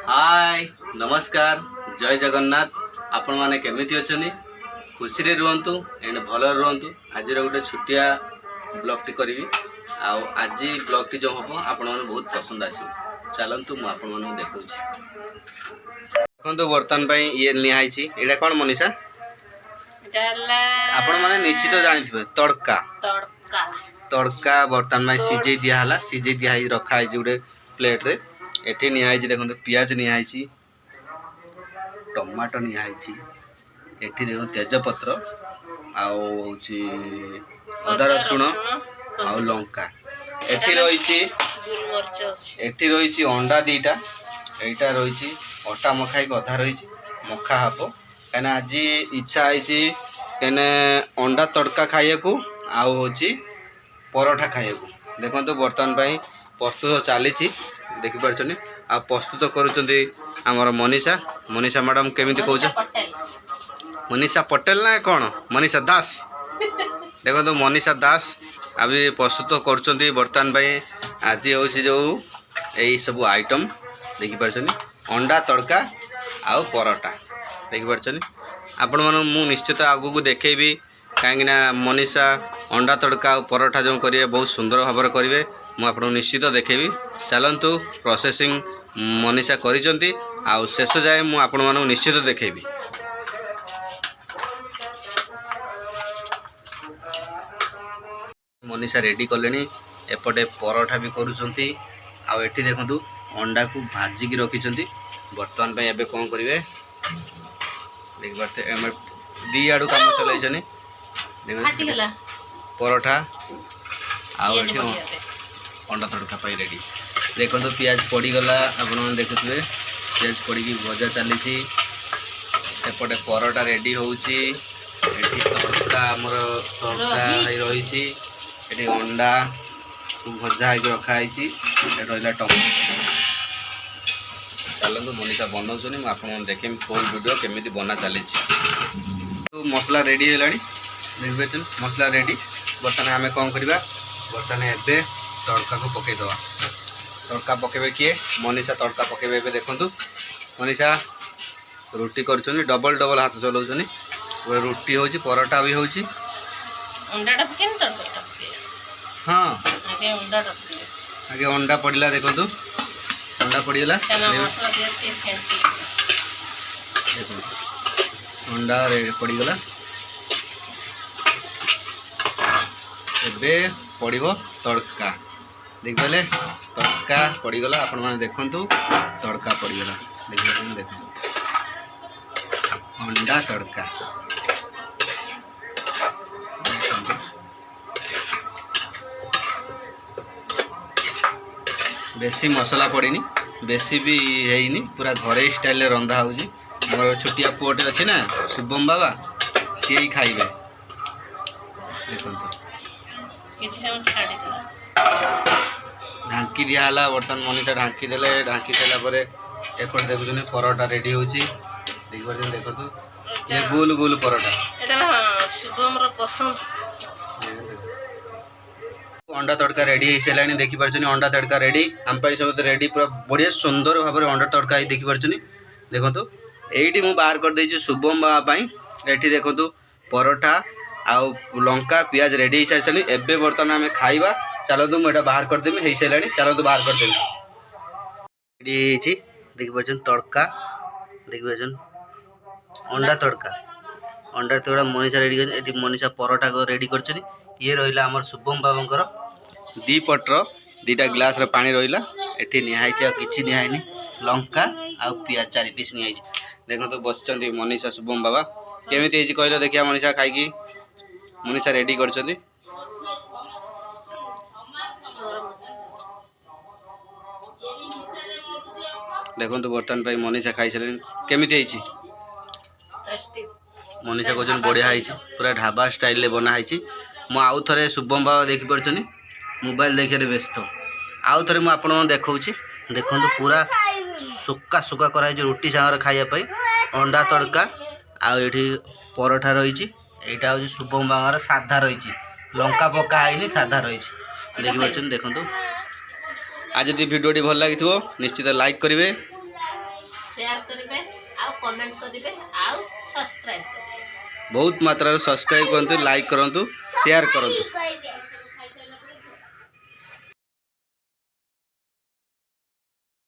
हाय नमस्कार जय जगन्नाथ आपण माने केमिति अछनी खुशी रे रुहंतु एंड भल रुहंतु। आज गोटे छुटिया ब्लॉग टी करी आज ब्लॉग टी जो हम आपण माने बहुत पसंद आसो चलतु मु आपण माने देखौछि देखंतु बर्तन पई ये निहाइछि एडा कोन मनीषा आपण माने निश्चित जानिथिबे तड़का तड़का तड़का बर्तन में सिझे दिया हला सिझे दिया रखा है गोटे प्लेट रे एठी निहाई देखो पियाज निहाई टमाटो निहाई एठी देखो तेजपत्र आउची अदा रसुण आउ लंका एठी रही अंडा दीटा एटा रही अटा मखाई अधा रही मखा हब कहीं आज इच्छा है अंडा तड़का खाइए को आउ होची परोठा खाइए देखो बर्तमान पाई प्रस्तुत चली देखिपारे आ प्रस्तुत कर मनीषा मनीषा मैडम केमी कह मनीषा पटेल ना कौन मनीषा दास देखो तो मनीषा दास अभी प्रस्तुत कर बर्तमान आज हूँ जो यही सब आइटम देखिपारे अंडा तड़का आउ परोटा देखिपारे आपण मन मु निश्चित आगू देखेबी कहीं मनीषा अंडा तड़का और परोठा जो करेंगे बहुत सुंदर भाव करेंगे मुझे आपको निश्चित देखेबी चलतु प्रोसेसिंग मनीषा करिसेंती आउ शेष जाए मुझे आपण मानू निश्चित देखेबी। मनीषा रेडी कले एपटे परोठा भी करुँच आठी देखु अंडा को भाजिकी रखी बर्तमान एबे कौन करेंगे देख पारे दी आड़ू कम चल परोठा आउ अंडा तड़का पाई रेडी देखो तो पियाज पड़गला आप देखुए पियाज पड़ी भजा चली एपटे परोटा रेडी होची तड़का आमर तड़का रही अंडा भजा हो रखाई रहा टमाटो चलते मनीषा बनाऊँ आप देखें फुल वीडियो केमी बना चली तो मसला रेडी है देखिए मसला रेडी बर्तमान आम कौन करवा बर्तमान एबे तड़का को पकईदवा तड़का पकेबे किए मनीषा तड़का पकेबे एबे देखंतु मनीषा रोटी कर डबल डबल हाथ चलाउछनी रोटी होची परोटा भी होची अंडाटा पकेन तड़का हां आगे अंडा पड़िला देखंतु अंडा पड़ीगला अंडा पड़ीगला एबे पड़ो तड़का देख पारे तड़का पड़गला आपण मैंने देखु तड़का पड़गला देख अंडा तड़का बेसी मसला पड़नी बेसी भी है पूरा घरे स्टाइल रंधा होर छोटिया पुटे अच्छी ना शुभम बाबा सी ही खाइबे देखो ढांकी दिहला बर्तमान मनीषा ढांकी देले ढांकी देला एपटे देखुन परोटा रेडी होची देखिए देखो ये गोल गोल परोटा शुभम रो पसंद अंडा तड़का रेडी हो सारे देखिपारे अंडा तड़का रेडी आम सब रेडी पूरा बढ़िया सुंदर भाव में अंडा तड़का ही देखिपारे देखो ये मुझे बाहर कर देछि शुभम बाबा ये देखो परोठा आउ लंका पियाज रेडी हो सारी एबे बर्तमान आम खाइबा चलतु मुझे बाहर करदेमी हो सारे चलतु बाहर करदेमी रेडी देखिपारे तड़का देखिपारे अंडा तड़का मनीषा रेडी कर मनीषा परोटा को रेडी कर ये रहा आम शुभम बाबा दी पटर दीटा ग्लास रे पानी रहा ये निहाई कि निहाईनी लंका आउ पियाज 4 पीस निहाई देखो तो बस मनीषा शुभम बाबा केमी कहल देखिए मनीषा खाई मनीषा रेडी कर देखो तो बर्तमान मनीषा खाई सारे केमी मनीषा कहते बढ़िया है पूरा ढाबा स्टाइल बनाई मु आउ थे शुभम बाबा देखिपारे मोबाइल देखिए व्यस्त आउ थे मुझे देखा देखो पूरा सुका सुका कराई रोटी सागर खायापी अंडा तड़का आठी परोठा रही यहाँ हूँ शुभम बाबार साधा रही लंका पकाई साधा रही देखिए देखो आज यदि वीडियो भल लगी निश्चित लाइक करेंगे ସେୟାର କରିବେ ଆଉ କମେଣ୍ଟ କରିବେ ଆଉ ସବସ୍କ୍ରାଇବ କରିବେ। बहुत मात्रा सब्सक्राइब करंतु लाइक करंतु शेयर करंतु।